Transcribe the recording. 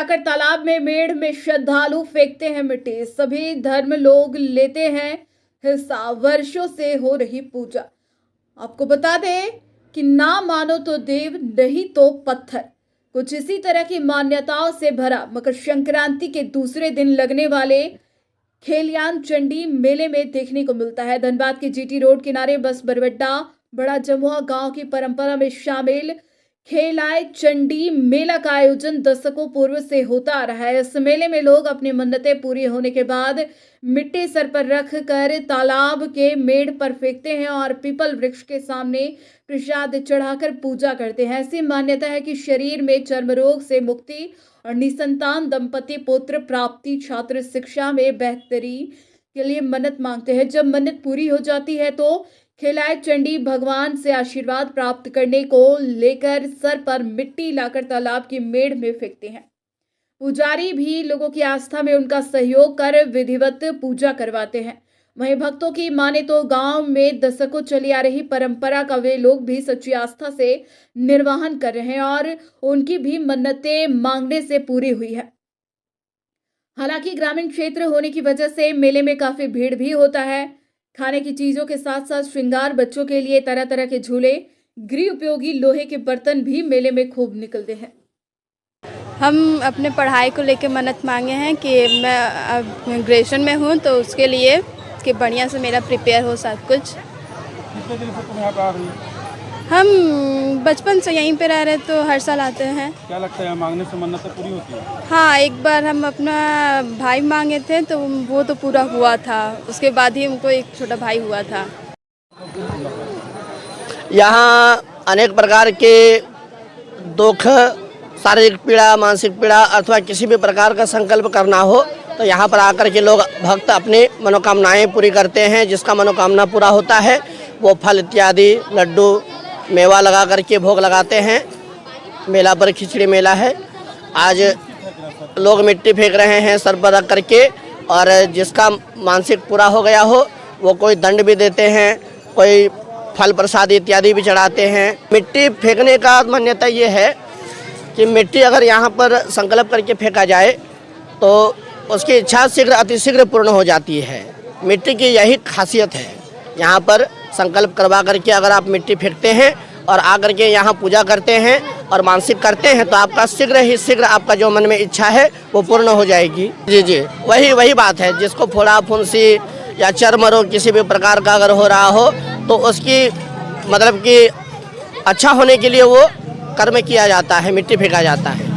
लाकर तालाब में मेढ़ में श्रद्धालु फेंकते हैं मिट्टी। सभी धर्म लोग लेते हैं हिस्सा। वर्षों से हो रही पूजा। आपको बता दें कि ना मानो तो देव, नहीं तो पत्थर, कुछ इसी तरह की मान्यताओं से भरा मकर संक्रांति के दूसरे दिन लगने वाले खेलियान चंडी मेले में देखने को मिलता है। धनबाद के जीटी रोड किनारे बस बरवड्डा बड़ा जमुआ गांव की परंपरा में शामिल खेलाए चंडी मेला का आयोजन दशकों पूर्व से होता आ रहा है। इस मेले में लोग अपनी मन्नतें पूरी होने के बाद मिट्टी सर पर रख कर तालाब के मेढ़ पर फेंकते हैं और पीपल वृक्ष के सामने प्रसाद चढ़ाकर पूजा करते हैं। ऐसी मान्यता है कि शरीर में चर्म रोग से मुक्ति और निसंतान दंपति पुत्र प्राप्ति, छात्र शिक्षा में बेहतरी के लिए मन्नत मांगते हैं। जब मन्नत पूरी हो जाती है तो खेलाए चंडी भगवान से आशीर्वाद प्राप्त करने को लेकर सर पर मिट्टी लाकर तालाब की मेढ़ में फेंकते हैं। पुजारी भी लोगों की आस्था में उनका सहयोग कर विधिवत पूजा करवाते हैं। वहीं भक्तों की माने तो गांव में दशकों चली आ रही परंपरा का वे लोग भी सच्ची आस्था से निर्वहन कर रहे हैं और उनकी भी मन्नतें मांगने से पूरी हुई है। हालांकि ग्रामीण क्षेत्र होने की वजह से मेले में काफी भीड़ भी होता है। खाने की चीजों के साथ साथ श्रृंगार, बच्चों के लिए तरह तरह के झूले, गृह उपयोगी लोहे के बर्तन भी मेले में खूब निकलते हैं। हम अपने पढ़ाई को लेकर मन्नत मांगे हैं कि मैं अब ग्रेजुएशन में हूँ, तो उसके लिए कि बढ़िया से मेरा प्रिपेयर हो सब कुछ। कितने दिन से तुम यहाँ पे आ रही हो? हम बचपन से यहीं पे रह रहे तो हर साल आते हैं। क्या लगता है मांगने से मन्नतें पूरी होती है? हाँ, एक बार हम अपना भाई मांगे थे तो वो तो पूरा हुआ था। उसके बाद ही हमको एक छोटा भाई हुआ था। यहाँ अनेक प्रकार के दुख, शारीरिक पीड़ा, मानसिक पीड़ा अथवा किसी भी प्रकार का संकल्प करना हो तो यहाँ पर आकर के लोग भक्त अपनी मनोकामनाएं पूरी करते हैं। जिसका मनोकामना पूरा होता है वो फल इत्यादि, लड्डू, मेवा लगा करके भोग लगाते हैं। मेला पर खिचड़ी मेला है। आज लोग मिट्टी फेंक रहे हैं सर पर रख करके, और जिसका मानसिक पूरा हो गया हो वो कोई दंड भी देते हैं, कोई फल प्रसाद इत्यादि भी चढ़ाते हैं। मिट्टी फेंकने का मान्यता ये है कि मिट्टी अगर यहाँ पर संकल्प करके फेंका जाए तो उसकी इच्छा शीघ्र अतिशीघ्र पूर्ण हो जाती है। मिट्टी की यही खासियत है। यहाँ पर संकल्प करवा करके अगर आप मिट्टी फेंकते हैं और आकर के यहाँ पूजा करते हैं और मानसिक करते हैं तो आपका शीघ्र ही शीघ्र आपका जो मन में इच्छा है वो पूर्ण हो जाएगी। जी, वही बात है। जिसको फोड़ा फुंसी या चर्म रोग किसी भी प्रकार का अगर हो रहा हो तो उसकी मतलब कि अच्छा होने के लिए वो कर्म किया जाता है, मिट्टी फेंका जाता है।